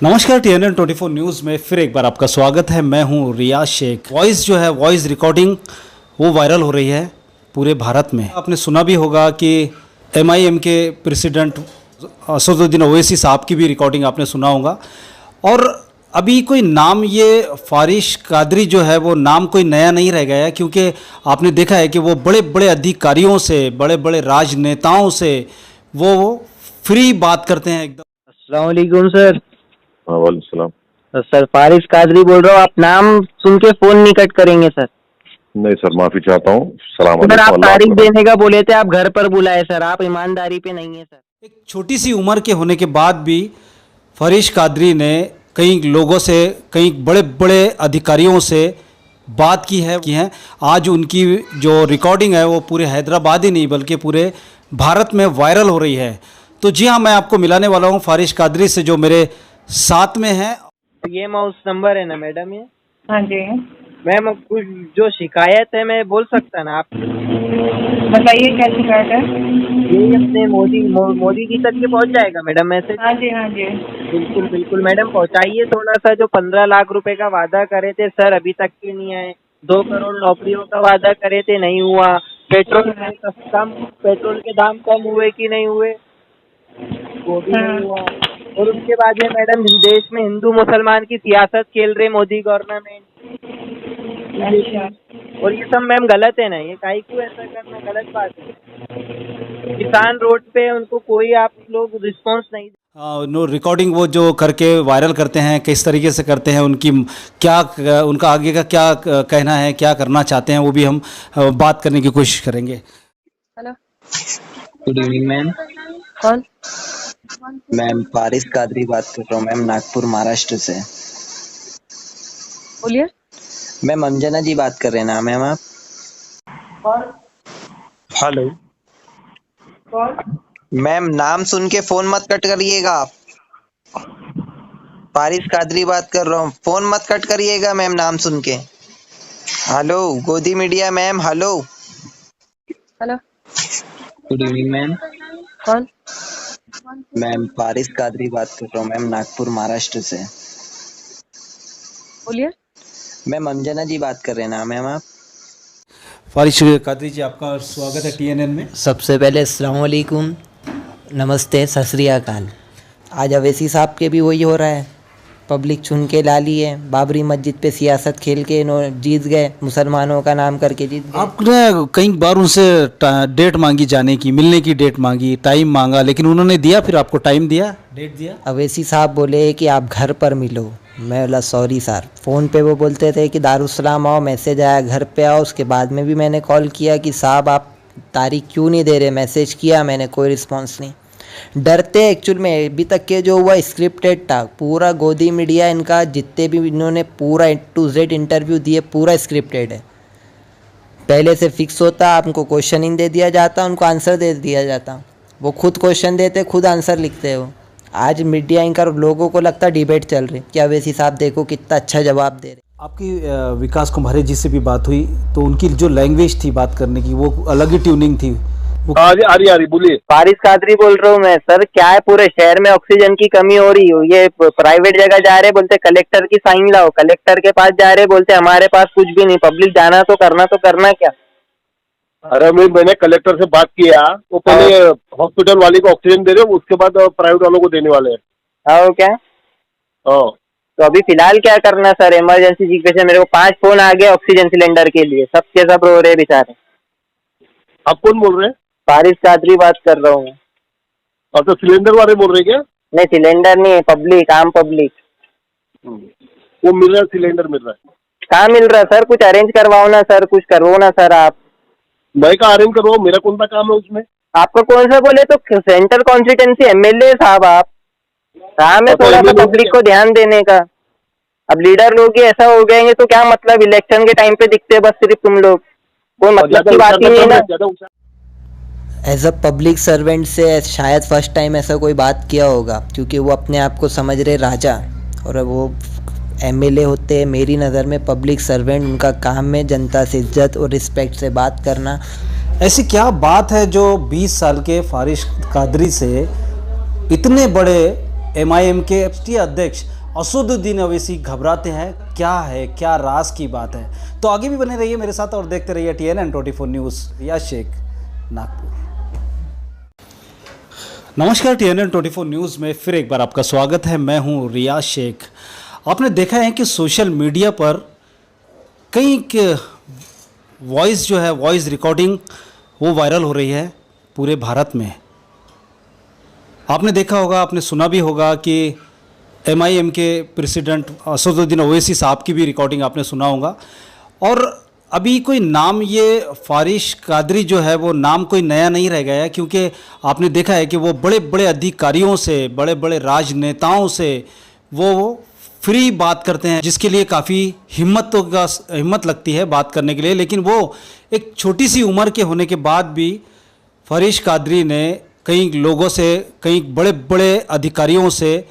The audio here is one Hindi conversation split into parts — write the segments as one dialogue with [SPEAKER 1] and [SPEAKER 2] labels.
[SPEAKER 1] नमस्कार, TNN24 न्यूज़ में फिर एक बार आपका स्वागत है। मैं हूं रियाज शेख। वॉइस जो है, वॉइस रिकॉर्डिंग वो वायरल हो रही है पूरे भारत में। आपने सुना भी होगा कि MIM के प्रेसिडेंट असदुद्दीन ओवैसी साहब की भी रिकॉर्डिंग आपने सुना होगा। और अभी कोई नाम, ये फारिश कादरी जो है वो नाम कोई नया नहीं रह गया है, क्योंकि आपने देखा है कि वो बड़े बड़े अधिकारियों से, बड़े बड़े राजनेताओं से वो फ्री बात करते हैं एकदम।
[SPEAKER 2] अस्सलाम वालेकुम सर।
[SPEAKER 3] वालेकुम सलाम।
[SPEAKER 2] सर फारिश कादरी बोल रहा हूँ। आप नाम सुन के फोन नहीं कट करेंगे सर।
[SPEAKER 3] नहीं सर, माफी चाहता हूँ। सलाम
[SPEAKER 2] सर, आप
[SPEAKER 3] अलैकुम।
[SPEAKER 2] तारीख देने का बोले थे, आप घर पर बुलाए सर। आप ईमानदारी पे नहीं है सर।
[SPEAKER 1] एक छोटी सी उम्र के होने के बाद भी फारिश कादरी ने कई लोगों से, कई बड़े बड़े अधिकारियों से बात की है। आज उनकी जो रिकॉर्डिंग है वो पूरे हैदराबाद ही नहीं बल्कि पूरे भारत में वायरल हो रही है। तो जी हाँ, मैं आपको मिलाने वाला हूँ फारिश कादरी से, जो मेरे साथ में है।
[SPEAKER 2] ये माउस नंबर है ना मैडम? ये
[SPEAKER 4] हाँ जी,
[SPEAKER 2] मैम, कुछ जो शिकायत है मैं बोल सकता ना? आप
[SPEAKER 4] बताइए क्या शिकायत है।
[SPEAKER 2] ये अपने मोदी जी तक के पहुंच जाएगा मैडम मैसेज?
[SPEAKER 4] हाँ जी, हाँ जी।
[SPEAKER 2] बिल्कुल बिल्कुल मैडम, पहुंचाइए थोड़ा सा। जो 15 लाख रुपए का वादा करे थे सर, अभी तक के नहीं आए। 2 करोड़ नौकरियों का वादा करे थे, नहीं हुआ। पेट्रोल के दाम कम हुए कि नहीं हुए, वो भी नहीं हुआ। और उसके बाद में मैडम, देश में हिंदू मुसलमान की सियासत खेल रहे मोदी गवर्नमेंट।
[SPEAKER 4] अच्छा,
[SPEAKER 2] और ये सब मैम गलत है ना? ये काहे क्यों ऐसा करना? गलत बात है। किसान रोड पे, उनको कोई आप लोग रिस्पॉन्स नहीं।
[SPEAKER 1] नो रिकॉर्डिंग वो जो करके वायरल करते हैं, किस तरीके से करते हैं, उनकी क्या, उनका आगे का क्या कहना है, क्या करना चाहते हैं, वो भी हम बात करने की कोशिश करेंगे।
[SPEAKER 4] Hello,
[SPEAKER 5] good evening ma'am.
[SPEAKER 4] कौन?
[SPEAKER 5] मैम फारिश कादरी बात कर रहा हूँ मैम, नागपुर महाराष्ट्र से।
[SPEAKER 4] बोलिए।
[SPEAKER 5] मैम अंजना जी बात कर रहे हैं ना मैम आप?
[SPEAKER 4] कौन?
[SPEAKER 5] हेलो
[SPEAKER 4] कौन?
[SPEAKER 5] मैम, नाम सुन के फोन मत कट करिएगा आप। फारिश कादरी बात कर रहा हूँ, फोन मत कट करिएगा मैम नाम सुन के। हेलो गोदी media ma'am, hello.
[SPEAKER 4] Hello,
[SPEAKER 5] good evening ma'am.
[SPEAKER 4] कौन?
[SPEAKER 5] मैम फारिश कादरी बात कर रहा हूँ मैम, नागपुर महाराष्ट्र से।
[SPEAKER 4] बोलिए।
[SPEAKER 5] मैम अंजना जी बात कर रहे हैं ना मैम आप?
[SPEAKER 1] फारिश कादरी जी, आपका स्वागत है TNN में।
[SPEAKER 6] सबसे पहले अस्सलाम वालेकुम, नमस्ते, सत श्री अकाल। आज अवैसी साहब के भी वही हो रहा है, पब्लिक चुन के ला ली है। बाबरी मस्जिद पे सियासत खेल के जीत गए, मुसलमानों का नाम करके जीत गए।
[SPEAKER 1] आपने कई बार उनसे डेट मांगी, जाने की, मिलने की डेट मांगी, टाइम मांगा, लेकिन उन्होंने दिया? फिर आपको टाइम दिया, डेट दिया?
[SPEAKER 6] अवैसी साहब बोले कि आप घर पर मिलो। मैं बोला सॉरी सर। फ़ोन पे वो बोलते थे कि दारुसलाम आओ, मैसेज आया घर पे आओ। उसके बाद में भी मैंने कॉल किया कि साहब आप तारीख क्यों नहीं दे रहे, मैसेज किया मैंने, कोई रिस्पांस नहीं। डरते एक्चुअल में अभी तक के जो हुआ स्क्रिप्टेड था पूरा। गोदी मीडिया इनका जितने भी इन्होंने पूरा A to Z इंटरव्यू दिए, पूरा स्क्रिप्टेड है। पहले से फिक्स होता, आपको क्वेश्चनिंग दे दिया जाता, उनको आंसर दे दिया जाता। वो खुद क्वेश्चन देते, खुद आंसर लिखते हो। आज मीडिया एंकर लोगों को लगता डिबेट चल रही, क्या अवैसी साहब देखो कितना अच्छा जवाब दे रहे।
[SPEAKER 1] आपकी विकास कुम्हारे जी से भी बात हुई, तो उनकी जो लैंग्वेज थी बात करने की, वो अलग ही ट्यूनिंग थी।
[SPEAKER 3] आ रही बोलिए।
[SPEAKER 2] फारिश कादरी बोल रहा हूँ मैं सर। क्या है, पूरे शहर में ऑक्सीजन की कमी हो रही हो, ये प्राइवेट जगह जा रहे, बोलते कलेक्टर की साइन लाओ। कलेक्टर के पास जा रहे, बोलते हमारे पास कुछ भी नहीं। पब्लिक जाना तो करना क्या?
[SPEAKER 3] अरे मैंने कलेक्टर से बात किया, वो पहले हॉस्पिटल वाले को ऑक्सीजन दे रहे, उसके बाद प्राइवेट वालों को देने वाले हैं।
[SPEAKER 2] हाँ क्या?
[SPEAKER 3] हाँ,
[SPEAKER 2] तो अभी फिलहाल क्या करना सर? इमरजेंसी सिचुएशन, मेरे को 5 फोन आ गए ऑक्सीजन सिलेंडर के लिए, सबके सब रो रहे बेचारे।
[SPEAKER 3] आप कौन बोल रहे हैं?
[SPEAKER 2] फारिश कादरी बात कर रहा हूँ।
[SPEAKER 3] आप तो सिलेंडर वाले बोल रहे हैं क्या?
[SPEAKER 2] नहीं, सिलेंडर नहीं, पब्लिक, आम पब्लिक।
[SPEAKER 3] वो मिल रहा है, सिलेंडर मिल रहा है।
[SPEAKER 2] कहाँ मिल रहा है सर? कुछ अरेंज करवाओ ना सर, कुछ करो ना सर आप।
[SPEAKER 3] मैं का अरेंज करवाऊँ? मेरा कौन सा काम है उसमें?
[SPEAKER 2] आपका कौन सा बोले तो सेंट्रल कॉन्स्टिट्यूंसी MLA साहब आप। काम है थोड़ा सा पब्लिक को ध्यान देने का। अब लीडर लोग ही ऐसा हो गए तो क्या मतलब? इलेक्शन के टाइम पे दिखते बस सिर्फ तुम लोग, कोई मतलब की बात ही नहीं है ना।
[SPEAKER 6] एज अ पब्लिक सर्वेंट से शायद फर्स्ट टाइम ऐसा कोई बात किया होगा, क्योंकि वो अपने आप को समझ रहे राजा, और वो MLA होते हैं। मेरी नज़र में पब्लिक सर्वेंट, उनका काम है जनता से इज्जत और रिस्पेक्ट से बात करना।
[SPEAKER 1] ऐसी क्या बात है जो 20 साल के फारिश कादरी से इतने बड़े एमआईएम के राष्ट्रीय अध्यक्ष असदुद्दीन ओवैसी घबराते हैं, क्या है, क्या राज की बात है। तो आगे भी बने रहिए मेरे साथ और देखते रहिए TNN24 न्यूज़। रियाज शेख, नागपुर। नमस्कार, TNN24 न्यूज़ में फिर एक बार आपका स्वागत है। मैं हूं रियाज शेख। आपने देखा है कि सोशल मीडिया पर कई वॉइस जो है, वॉइस रिकॉर्डिंग वो वायरल हो रही है पूरे भारत में। आपने देखा होगा, आपने सुना भी होगा कि एमआईएम के प्रेसिडेंट असदुद्दीन ओवैसी साहब की भी रिकॉर्डिंग आपने सुना होगा। और अभी कोई नाम, ये फारिश कादरी जो है वो नाम कोई नया नहीं रह गया है, क्योंकि आपने देखा है कि वो बड़े बड़े अधिकारियों से, बड़े बड़े राजनेताओं से वो फ्री बात करते हैं, जिसके लिए काफ़ी हिम्मत लगती है बात करने के लिए। लेकिन वो एक छोटी सी उम्र के होने के बाद भी फारिश कादरी ने कई लोगों से, कई बड़े बड़े अधिकारियों से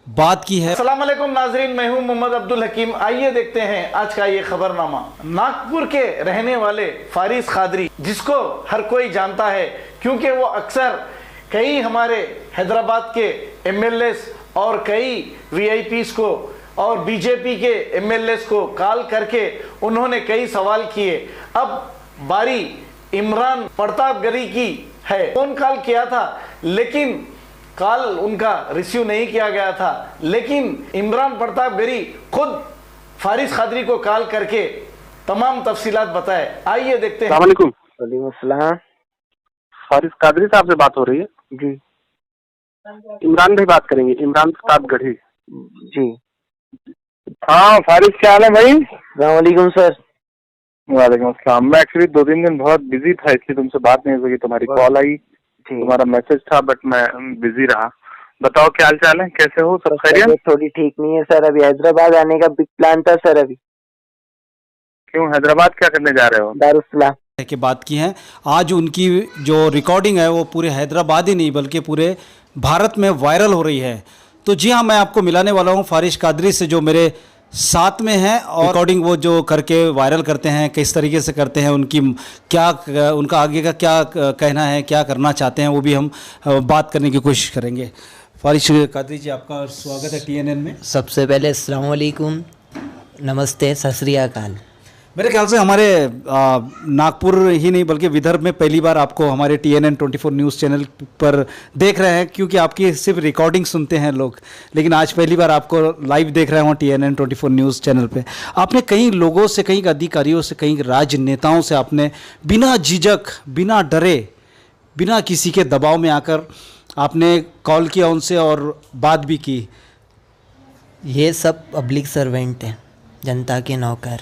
[SPEAKER 1] बात की है।
[SPEAKER 7] अस्सलाम वालेकुम नाजरीन, मैं हूं मोहम्मद अब्दुल हकीम। आइए देखते हैं आज का ये खबरनामा। नागपुर के रहने वाले फारिश कादरी, जिसको हर कोई जानता है क्योंकि वो अक्सर कई हमारे हैदराबाद के एमएलएस और कई वीआईपीस को और बीजेपी के एमएलएस को कॉल करके उन्होंने कई सवाल किए। अब बारी इमरान प्रतापगढ़ी की है। फोन कॉल किया था लेकिन कॉल उनका रिसीव नहीं किया गया था, लेकिन इमरान प्रतापगढ़ी खुद फारिश कादरी को कॉल करके तमाम तफसीलात बताए। आइए देखते हैं।
[SPEAKER 3] वालेकुम सलाम। फारिश कादरी साहब से बात हो रही है जी। इमरान भाई बात करेंगे, इमरान प्रतापगढ़ी जी। हाँ फारिश, क्या हाल है भाई?
[SPEAKER 2] वालेकुम सर।
[SPEAKER 3] वालेकुम अस्सलाम। मैं एक्चुअली 2-3 दिन बहुत बिजी था, इसलिए तुमसे बात नहीं हुई। तुम्हारी कॉल आई, तुम्हारा मैसेज था, बट मैं बिजी रहा। बताओ क्या हाल चाल है, कैसे हो, सब खैरियत?
[SPEAKER 2] थोड़ी ठीक नहीं है सर, अभी हैदराबाद आने का बिग प्लान था सर। अभी
[SPEAKER 3] क्यों हैदराबाद क्या करने जा रहे हो?
[SPEAKER 2] दारुसलाम
[SPEAKER 1] की बात की है। आज उनकी जो रिकॉर्डिंग है वो पूरे हैदराबाद ही नहीं बल्कि पूरे भारत में वायरल हो रही है। तो जी हाँ, मैं आपको मिलाने वाला हूँ फारिश कादरी से, जो मेरे साथ में है। और रिकॉर्डिंग वो जो करके वायरल करते हैं, किस तरीके से करते हैं, उनकी क्या, उनका आगे का क्या कहना है, क्या करना चाहते हैं, वो भी हम बात करने की कोशिश करेंगे। फारिश कादरी जी, आपका स्वागत है TNN में।
[SPEAKER 6] सबसे पहले अस्सलाम वालेकुम, नमस्ते, सत श्री अकाल।
[SPEAKER 1] मेरे ख्याल से हमारे नागपुर ही नहीं बल्कि विदर्भ में पहली बार आपको हमारे TNN24 न्यूज़ चैनल पर देख रहे हैं, क्योंकि आपकी सिर्फ रिकॉर्डिंग सुनते हैं लोग, लेकिन आज पहली बार आपको लाइव देख रहे हैं TNN24 न्यूज़ चैनल पे। आपने कई लोगों से, कई अधिकारियों से, कई राजनेताओं से आपने बिना झिझक, बिना डरे, बिना किसी के दबाव में आकर आपने कॉल किया उनसे और बात भी की।
[SPEAKER 6] ये सब पब्लिक सर्वेंट हैं, जनता के नौकर,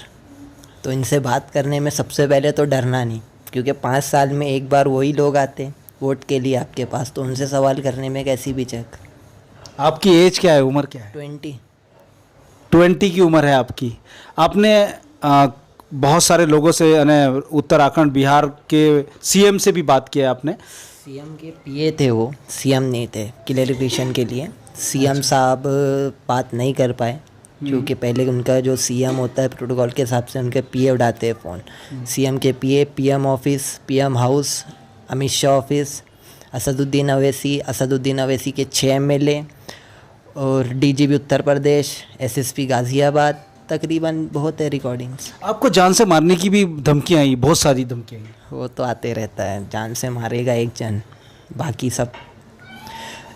[SPEAKER 6] तो इनसे बात करने में सबसे पहले तो डरना नहीं, क्योंकि 5 साल में एक बार वही लोग आते वोट के लिए आपके पास, तो उनसे सवाल करने में कैसी झिझक।
[SPEAKER 1] आपकी एज क्या है, उम्र क्या है?
[SPEAKER 6] 20
[SPEAKER 1] की उम्र है आपकी। आपने बहुत सारे लोगों से, यानी उत्तराखंड, बिहार के CM से भी बात किया आपने?
[SPEAKER 6] CM के PA थे वो, CM नहीं थे। क्लैरिफिकेशन के लिए CM साहब बात नहीं कर पाए, क्योंकि पहले उनका जो CM होता है प्रोटोकॉल के हिसाब से उनके PA उठाते हैं फ़ोन। CM के PA, PM office, PM house, Amit Shah office, Asaduddin Owaisi के 6 MLA और DGP उत्तर प्रदेश, SSP गाज़ियाबाद, तकरीबन बहुत है रिकॉर्डिंग्स।
[SPEAKER 1] आपको जान से मारने की भी धमकियाँ आई, बहुत सारी धमकियाँ आई?
[SPEAKER 6] वो तो आते रहता है, जान से मारेगा एक जन, बाकी सब।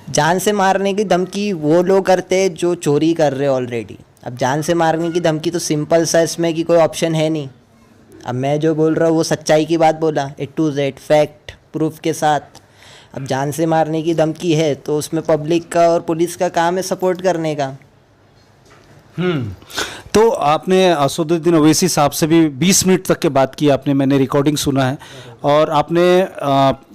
[SPEAKER 6] जान से मारने की धमकी वो लोग करते हैं जो चोरी कर रहे ऑलरेडी। अब जान से मारने की धमकी तो सिंपल सा, इसमें कि कोई ऑप्शन है नहीं। अब मैं जो बोल रहा हूँ वो सच्चाई की बात बोला, A to Z fact proof के साथ। अब जान से मारने की धमकी है तो उसमें पब्लिक का और पुलिस का काम है सपोर्ट करने का।
[SPEAKER 1] तो आपने असदुद्दीन ओवैसी साहब से भी 20 मिनट तक के बात की आपने, मैंने रिकॉर्डिंग सुना है। और आपने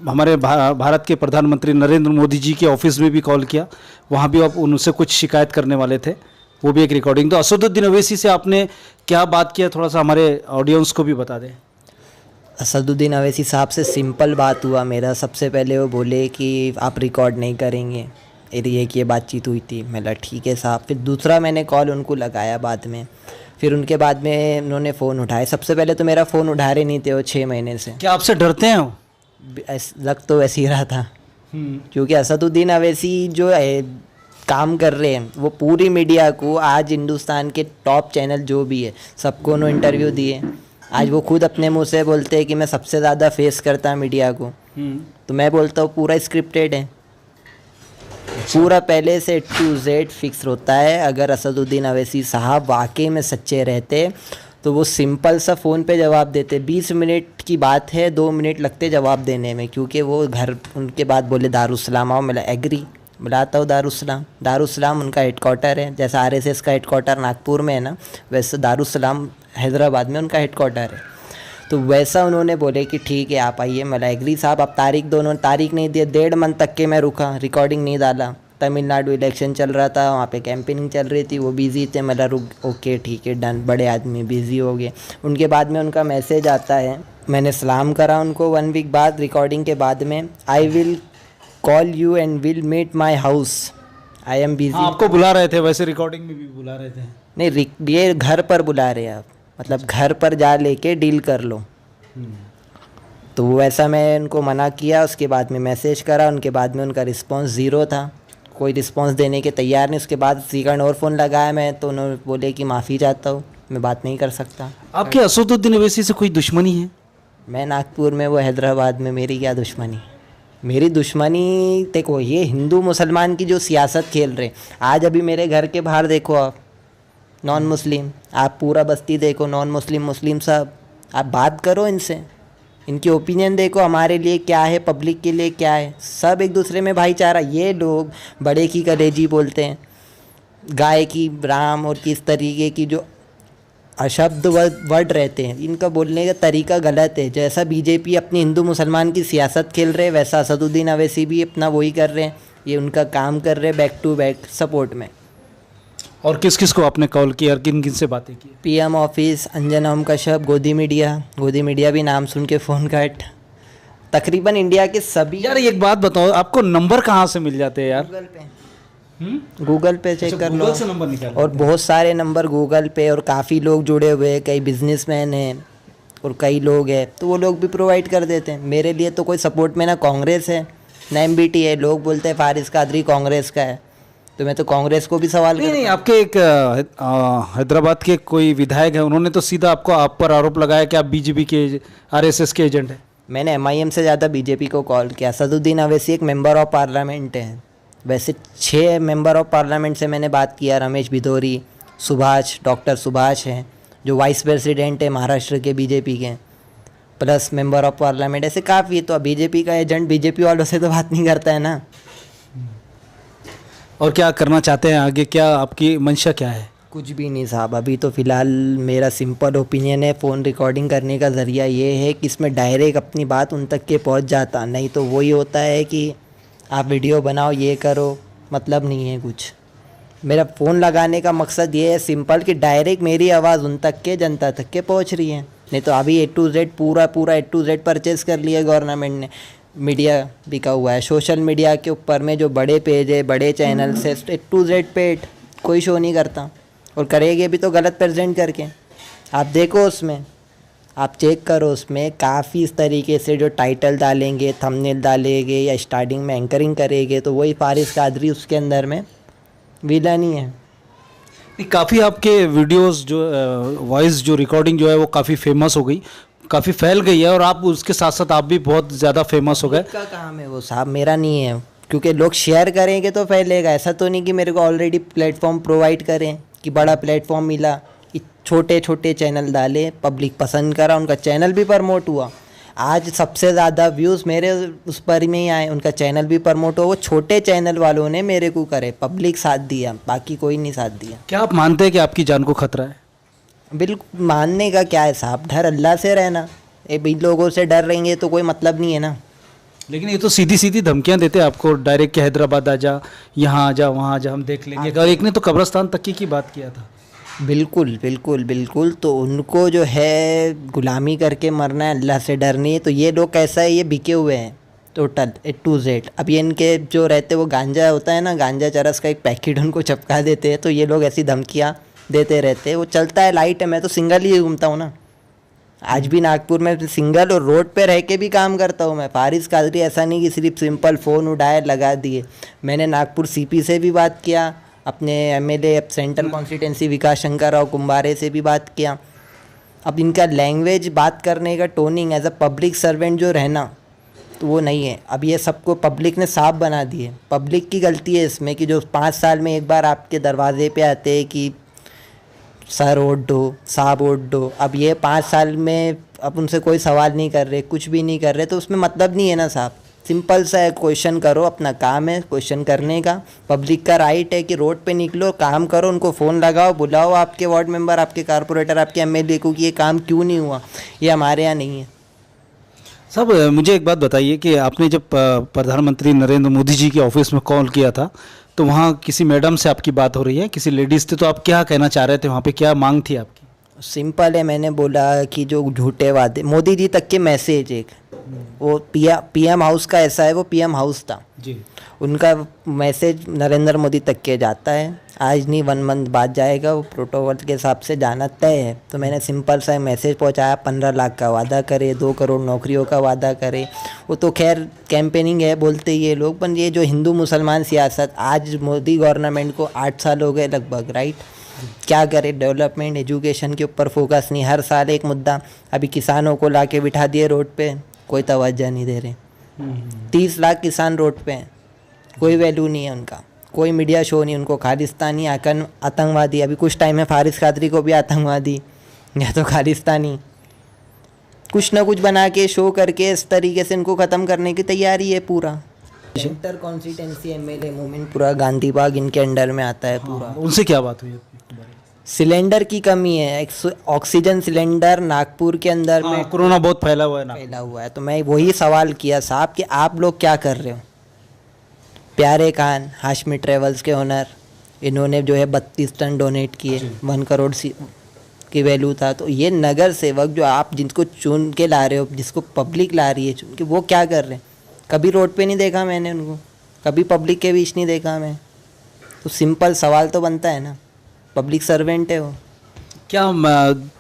[SPEAKER 1] हमारे भारत के प्रधानमंत्री नरेंद्र मोदी जी के ऑफिस में भी कॉल किया, वहाँ भी आप उनसे कुछ शिकायत करने वाले थे, वो भी एक रिकॉर्डिंग। तो असदुद्दीन ओवैसी से आपने क्या बात किया, थोड़ा सा हमारे ऑडियंस को भी बता दें।
[SPEAKER 6] असदुद्दीन ओवैसी साहब से सिंपल बात हुआ मेरा। सबसे पहले वो बोले कि आप रिकॉर्ड नहीं करेंगे, एक ये बातचीत हुई थी। मैं बोला ठीक है साहब। फिर दूसरा मैंने कॉल उनको लगाया बाद में, फिर उनके बाद में उन्होंने फ़ोन उठाया। सबसे पहले तो मेरा फ़ोन उठा रहे नहीं थे वो 6 महीने से।
[SPEAKER 1] क्या आपसे डरते हैं वो?
[SPEAKER 6] लग तो वैसे ही रहा था, क्योंकि असदुद्दीन ओवैसी जो है काम कर रहे हैं, वो पूरी मीडिया को आज हिंदुस्तान के टॉप चैनल जो भी है सबको उन्होंने इंटरव्यू दिए। आज वो खुद अपने मुंह से बोलते हैं कि मैं सबसे ज़्यादा फेस करता मीडिया को। तो मैं बोलता हूँ पूरा स्क्रिप्टेड है, पूरा पहले से टू जेड फिक्स होता है। अगर असदुद्दीन अवैसी साहब वाकई में सच्चे रहते तो वो सिंपल सा फ़ोन पे जवाब देते। 20 मिनट की बात है, 2 मिनट लगते जवाब देने में, क्योंकि वो घर उनके बाद बोले दारुसलाम आओ। मैं एग्री, बुलाता हूँ दारुसलाम। दारुसलाम उनका हेडक्वार्टर है, जैसा आरएसएस का हेडक्वार्टर नागपुर में है ना, वैसे दारुसलाम हैदराबाद में उनका हेडक्वार्टर है। तो वैसा उन्होंने बोले कि ठीक है आप आइए। मैं एग्री साहब, आप तारीख दो। उन्होंने तारीख नहीं दिया, 1.5 मंथ तक के मैं रुका, रिकॉर्डिंग नहीं डाला। तमिलनाडु इलेक्शन चल रहा था, वहाँ पे कैंपेनिंग चल रही थी, वो बिज़ी थे। मैं रुक, ओके ठीक है डन, बड़े आदमी बिज़ी हो गए। उनके बाद में उनका मैसेज आता है, मैंने सलाम करा उनको 1 वीक बाद रिकॉर्डिंग के बाद में, I will call you and will meet my house, I am busy.
[SPEAKER 1] आपको बुला रहे थे, वैसे रिकॉर्डिंग में भी बुला रहे थे।
[SPEAKER 6] नहीं, ये घर पर बुला रहे हैं आप, मतलब घर पर जा लेके डील कर लो। तो वैसा मैं उनको मना किया। उसके बाद में मैसेज करा, उनके बाद में उनका रिस्पांस ज़ीरो था, कोई रिस्पांस देने के तैयार नहीं। उसके बाद सेकंड और फ़ोन लगाया मैं, तो उन्होंने बोले कि माफ़ी चाहता हूँ, मैं बात नहीं कर सकता।
[SPEAKER 1] आपके असदुद्दीन अवैसी से कोई दुश्मनी है?
[SPEAKER 6] मैं नागपुर में, वो हैदराबाद में, मेरी क्या दुश्मनी? मेरी दुश्मनी देखो, ये हिंदू मुसलमान की जो सियासत खेल रहे। आज अभी मेरे घर के बाहर देखो आप, नॉन मुस्लिम, आप पूरा बस्ती देखो नॉन मुस्लिम मुस्लिम सब। आप बात करो इनसे, इनकी ओपिनियन देखो हमारे लिए क्या है, पब्लिक के लिए क्या है। सब एक दूसरे में भाईचारा। ये लोग बड़े की कलेजी बोलते हैं, गाय की राम, और किस तरीके की जो अशब्द वर्ड रहते हैं, इनका बोलने का तरीका गलत है। जैसा बीजेपी अपनी हिंदू मुसलमान की सियासत खेल रहे, वैसा असदुद्दीन अवैसी भी अपना वही कर रहे हैं। ये उनका काम कर रहे हैं बैक टू बैक सपोर्ट में।
[SPEAKER 1] और किस किस को आपने कॉल किया और किन किन से बातें की?
[SPEAKER 6] पीएम ऑफिस, अंजना ओम कश्यप, गोदी मीडिया भी नाम सुन के फ़ोन कट। तकरीबन इंडिया के सभी।
[SPEAKER 1] यार एक बात बताओ, आपको नंबर कहाँ से मिल जाते हैं यार?
[SPEAKER 6] गूगल पे चेक कर लो।
[SPEAKER 1] गूगल से नंबर निकाल।
[SPEAKER 6] और बहुत सारे नंबर गूगल पे, और काफ़ी लोग जुड़े हुए हैं, कई बिजनेसमैन हैं और कई लोग हैं, तो वो लोग भी प्रोवाइड कर देते हैं। मेरे लिए तो कोई सपोर्ट में ना कांग्रेस है ना एमबीटी है। लोग बोलते हैं फारिस कादरी कांग्रेस का है, तो मैं तो कांग्रेस को भी सवाल करता हूं।
[SPEAKER 1] नहीं, आपके एक हैदराबाद के कोई विधायक है, उन्होंने तो सीधा आप पर आरोप लगाया कि आप बीजेपी के आरएसएस के एजेंट हैं।
[SPEAKER 6] मैंने एमआईएम से ज़्यादा बीजेपी को कॉल किया। असदुद्दीन अवैसी एक मेंबर ऑफ पार्लियामेंट है, वैसे 6 मेंबर ऑफ पार्लियामेंट से मैंने बात किया। रमेश भिदोरी, सुभाष, डॉक्टर सुभाष हैं जो वाइस प्रेसिडेंट है महाराष्ट्र के बीजेपी के, प्लस मेंबर ऑफ पार्लियामेंट, ऐसे काफ़ी। तो बीजेपी का एजेंट बीजेपी वालों से तो बात नहीं करता है ना।
[SPEAKER 1] और क्या करना चाहते हैं आगे, क्या आपकी मंशा क्या है?
[SPEAKER 6] कुछ भी नहीं साहब, अभी तो फ़िलहाल मेरा सिंपल ओपिनियन है, फ़ोन रिकॉर्डिंग करने का ज़रिया ये है कि इसमें डायरेक्ट अपनी बात उन तक के पहुंच जाता। नहीं तो वही होता है कि आप वीडियो बनाओ, ये करो, मतलब नहीं है कुछ। मेरा फ़ोन लगाने का मकसद ये है सिंपल कि डायरेक्ट मेरी आवाज़ उन तक के, जनता तक के पहुंच रही है। नहीं तो अभी A to Z पूरा A to Z परचेज़ कर लिया गवर्नमेंट ने। मीडिया बिका हुआ है, सोशल मीडिया के ऊपर में जो बड़े पेज है, बड़े चैनल से A to Z पेड कोई शो नहीं करता, और करेंगे भी तो गलत प्रेजेंट करके। आप देखो उसमें, आप चेक करो, उसमें काफ़ी इस तरीके से जो टाइटल डालेंगे, थंबनेल डालेंगे या स्टार्टिंग में एंकरिंग करेंगे, तो वही फारिस कादरी उसके अंदर में विलन ही है।
[SPEAKER 1] काफ़ी आपके वीडियोस जो वॉइस जो रिकॉर्डिंग जो है वो काफ़ी फेमस हो गई, काफ़ी फैल गई है, और आप उसके साथ साथ आप भी बहुत ज़्यादा फेमस हो गए।
[SPEAKER 6] का काम है वो साहब, मेरा नहीं है, क्योंकि लोग शेयर करेंगे तो फैलेगा। ऐसा तो नहीं कि मेरे को ऑलरेडी प्लेटफॉर्म प्रोवाइड करें कि बड़ा प्लेटफॉर्म मिला, छोटे छोटे चैनल डाले, पब्लिक पसंद करा, उनका चैनल भी प्रमोट हुआ। आज सबसे ज़्यादा व्यूज़ मेरे उस पर में ही आए, उनका चैनल भी प्रमोट हुआ। वो छोटे चैनल वालों ने मेरे को करे, पब्लिक साथ दिया, बाकी कोई नहीं साथ दिया।
[SPEAKER 1] क्या आप मानते हैं कि आपकी जान को खतरा है?
[SPEAKER 6] बिल्कुल, मानने का क्या है साहब, डर अल्लाह से रहना। इन लोगों से डर रहेंगे तो कोई मतलब नहीं है ना।
[SPEAKER 1] लेकिन ये तो सीधी सीधी धमकियां देते हैं आपको डायरेक्ट, कि हैदराबाद आ जा, यहाँ आ जा, वहाँ आ जा, हम देख लेंगे। और एक ने तो कब्रस्तान तक की बात किया था।
[SPEAKER 6] बिल्कुल बिल्कुल बिल्कुल। तो उनको जो है गुलामी करके मरना है, अल्लाह से डर नहीं है। तो ये लोग कैसा है, ये बिके हुए हैं टोटल A to Z। अब ये इनके जो रहते वो गांजा होता है ना, गांजा चरस का एक पैकेट उनको चपका देते हैं, तो ये लोग ऐसी धमकियाँ देते रहते हैं। वो चलता है, लाइट है। मैं तो सिंगल ही घूमता हूँ ना, आज भी नागपुर में सिंगल और रोड पे रह के भी काम करता हूँ मैं। फारिस कादरी ऐसा नहीं कि सिर्फ सिंपल फ़ोन उठाए लगा दिए। मैंने नागपुर सीपी से भी बात किया, अपने एमएलए सेंट्रल कॉन्स्टिट्यूंसी विकास शंकर राव कुंभारे से भी बात किया। अब इनका लैंग्वेज, बात करने का toning as a public servant जो रहना, तो वो नहीं है। अब ये सबको पब्लिक ने साफ बना दिए। पब्लिक की गलती है इसमें कि जो 5 साल में एक बार आपके दरवाजे पे आते हैं कि सर वोट दो, साहब वोट दो। अब ये 5 साल में अब उनसे कोई सवाल नहीं कर रहे, कुछ भी नहीं कर रहे, तो उसमें मतलब नहीं है ना साहब। सिंपल सा है, क्वेश्चन करो, अपना काम है क्वेश्चन करने का। पब्लिक का राइट है कि रोड पे निकलो, काम करो, उनको फ़ोन लगाओ, बुलाओ आपके वार्ड मेंबर, आपके कारपोरेटर, आपके एमएलए को कि ये काम क्यों नहीं हुआ। ये हमारे यहाँ नहीं है।
[SPEAKER 1] साहब मुझे एक बात बताइए कि आपने जब प्रधानमंत्री नरेंद्र मोदी जी के ऑफिस में कॉल किया था तो वहाँ किसी मैडम से आपकी बात हो रही है, किसी लेडीज़ थे, तो आप क्या कहना चाह रहे थे, वहाँ पे क्या मांग थी आपकी?
[SPEAKER 6] सिंपल है, मैंने बोला कि जो झूठे वादे, मोदी जी तक के मैसेज, एक वो पीएम हाउस का ऐसा है, वो पीएम हाउस था
[SPEAKER 1] जी,
[SPEAKER 6] उनका मैसेज नरेंद्र मोदी तक के जाता है। आज नहीं 1 मंथ बाद जाएगा, वो प्रोटोकॉल के हिसाब से जाना तय है। तो मैंने सिंपल सा मैसेज पहुंचाया, 15 लाख का वादा करे, 2 करोड़ नौकरियों का वादा करे। वो तो खैर कैंपेनिंग है बोलते ही ये लोग, पर ये जो हिंदू मुसलमान सियासत, आज मोदी गवर्नमेंट को 8 साल हो गए लगभग, राइट। क्या करे, डेवलपमेंट एजुकेशन के ऊपर फोकस नहीं, हर साल एक मुद्दा। अभी किसानों को ला के बिठा दिए रोड पे, कोई तवज्जो नहीं दे रहे। 30 लाख किसान रोड पे हैं, कोई वैल्यू नहीं है उनका, कोई मीडिया शो नहीं उनको। खालिस्तानी आतंकवादी, अभी कुछ टाइम में फारिस कादरी को भी आतंकवादी या तो खालिस्तानी, कुछ ना कुछ बना के शो करके इस तरीके से इनको ख़त्म करने की तैयारी है पूरा। Centre constituency MLA Mominpura Gandhi Bagh इनके अंडर में आता है पूरा।
[SPEAKER 1] उनसे क्या बात हुई आपकी?
[SPEAKER 6] सिलेंडर की कमी है, ऑक्सीजन सिलेंडर नागपुर के अंदर में
[SPEAKER 1] कोरोना बहुत फैला हुआ है ना,
[SPEAKER 6] फैला हुआ है। तो मैं वही सवाल किया साहब कि आप लोग क्या कर रहे हो। प्यारे खान हाशमी ट्रेवल्स के ओनर, इन्होंने जो है 32 टन डोनेट किए, 1 करोड़ की वैल्यू था। तो ये नगर सेवक जो आप जिनको चुन के ला रहे हो, जिसको पब्लिक ला रही है चुन के, वो क्या कर रहे हैं? कभी रोड पे नहीं देखा मैंने उनको, कभी पब्लिक के बीच नहीं देखा मैं। तो सिंपल सवाल तो बनता है ना, पब्लिक सर्वेंट है वो।
[SPEAKER 1] क्या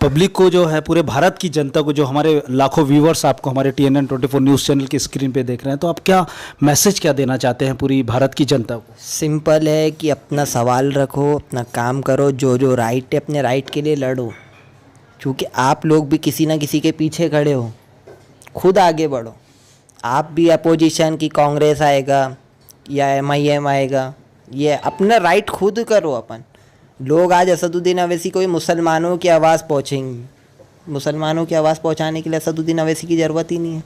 [SPEAKER 1] पब्लिक को जो है, पूरे भारत की जनता को, जो हमारे लाखों व्यूवर्स आपको हमारे TNN 24 न्यूज़ चैनल की स्क्रीन पे देख रहे हैं, तो आप क्या मैसेज क्या देना चाहते हैं पूरी भारत की जनता को?
[SPEAKER 6] सिंपल है कि अपना सवाल रखो, अपना काम करो, जो जो राइट है अपने राइट के लिए लड़ो। क्योंकि आप लोग भी किसी ना किसी के पीछे खड़े हो, खुद आगे बढ़ो। आप भी अपोजिशन की कांग्रेस आएगा या MIM आएगा, ये अपना राइट खुद करो अपन। लोग आज असदुद्दीन अवैसी को भी मुसलमानों की आवाज़ पहुँचेंगी, मुसलमानों की आवाज़ पहुँचाने के लिए असदुद्दीन अवैसी की ज़रूरत ही नहीं है।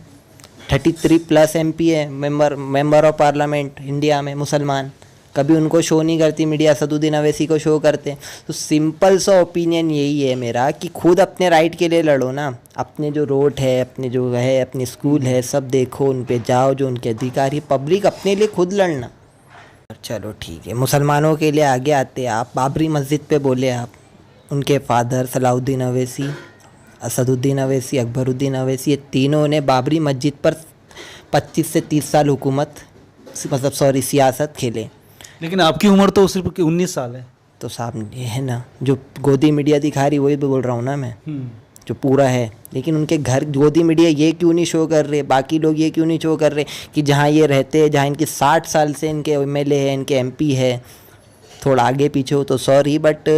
[SPEAKER 6] 33+ MP है, मेंबर ऑफ पार्लियामेंट इंडिया में मुसलमान, कभी उनको शो नहीं करती मीडिया, असदुद्दीन अवैसी को शो करते। तो सिंपल सा ओपिनियन यही है मेरा कि खुद अपने राइट के लिए लड़ो ना। अपने जो रोड है, अपने जो है, अपने स्कूल है, सब देखो, उन पे जाओ, जो उनके अधिकारी, पब्लिक अपने लिए खुद लड़ना। चलो ठीक है, मुसलमानों के लिए आगे आते हैं आप। बाबरी मस्जिद पे बोले आप, उनके फादर सलाउद्दीन अवैसी, असदुद्दीन अवैसी, अकबरुद्दीन अवैसी, ये तीनों ने बाबरी मस्जिद पर 25 से 30 साल हुकूमत, मतलब सॉरी सियासत खेले।
[SPEAKER 1] लेकिन आपकी उम्र तो सिर्फ 19 साल है।
[SPEAKER 6] तो साहब ये है ना, जो गोदी मीडिया दिखा रही वही बोल रहा हूँ ना मैं, जो पूरा है। लेकिन उनके घर गोदी मीडिया ये क्यों नहीं शो कर रहे, बाकी लोग ये क्यों नहीं शो कर रहे कि जहाँ ये रहते हैं, जहाँ इनके 60 साल से इनके MLA है, इनके MP है, थोड़ा आगे पीछे हो तो सॉरी, बट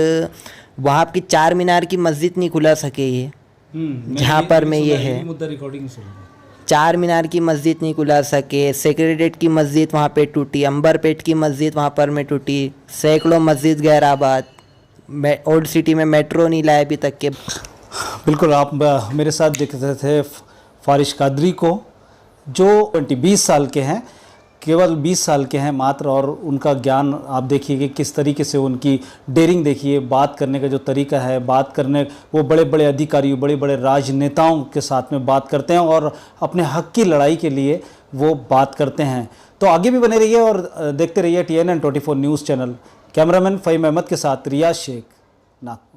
[SPEAKER 6] वहाँ आपकी 4 मीनार की मस्जिद नहीं खुला सके ये, जहाँ पर मैं ये है, 4 मीनार की मस्जिद नहीं खुला सके। सेक्रेटेरिएट की मस्जिद वहाँ पे टूटी, अंबरपेट की मस्जिद वहाँ पर में टूटी, सैकड़ों मस्जिद गैराबाद, ओल्ड सिटी में मेट्रो नहीं लाया अभी तक के।
[SPEAKER 1] बिल्कुल, आप मेरे साथ देखते थे फारिस कादरी को, जो 20 साल के हैं, केवल 20 साल के हैं मात्र, और उनका ज्ञान आप देखिए कि किस तरीके से उनकी डेयरिंग देखिए, बात करने का जो तरीका है, बात करने, वो बड़े बड़े अधिकारियों, बड़े बड़े राजनेताओं के साथ में बात करते हैं और अपने हक की लड़ाई के लिए वो बात करते हैं। तो आगे भी बने रहिए और देखते रहिए TNN 24 news channel. Cameraman Fahim Ahmed के साथ रियाज शेख, नागपुर।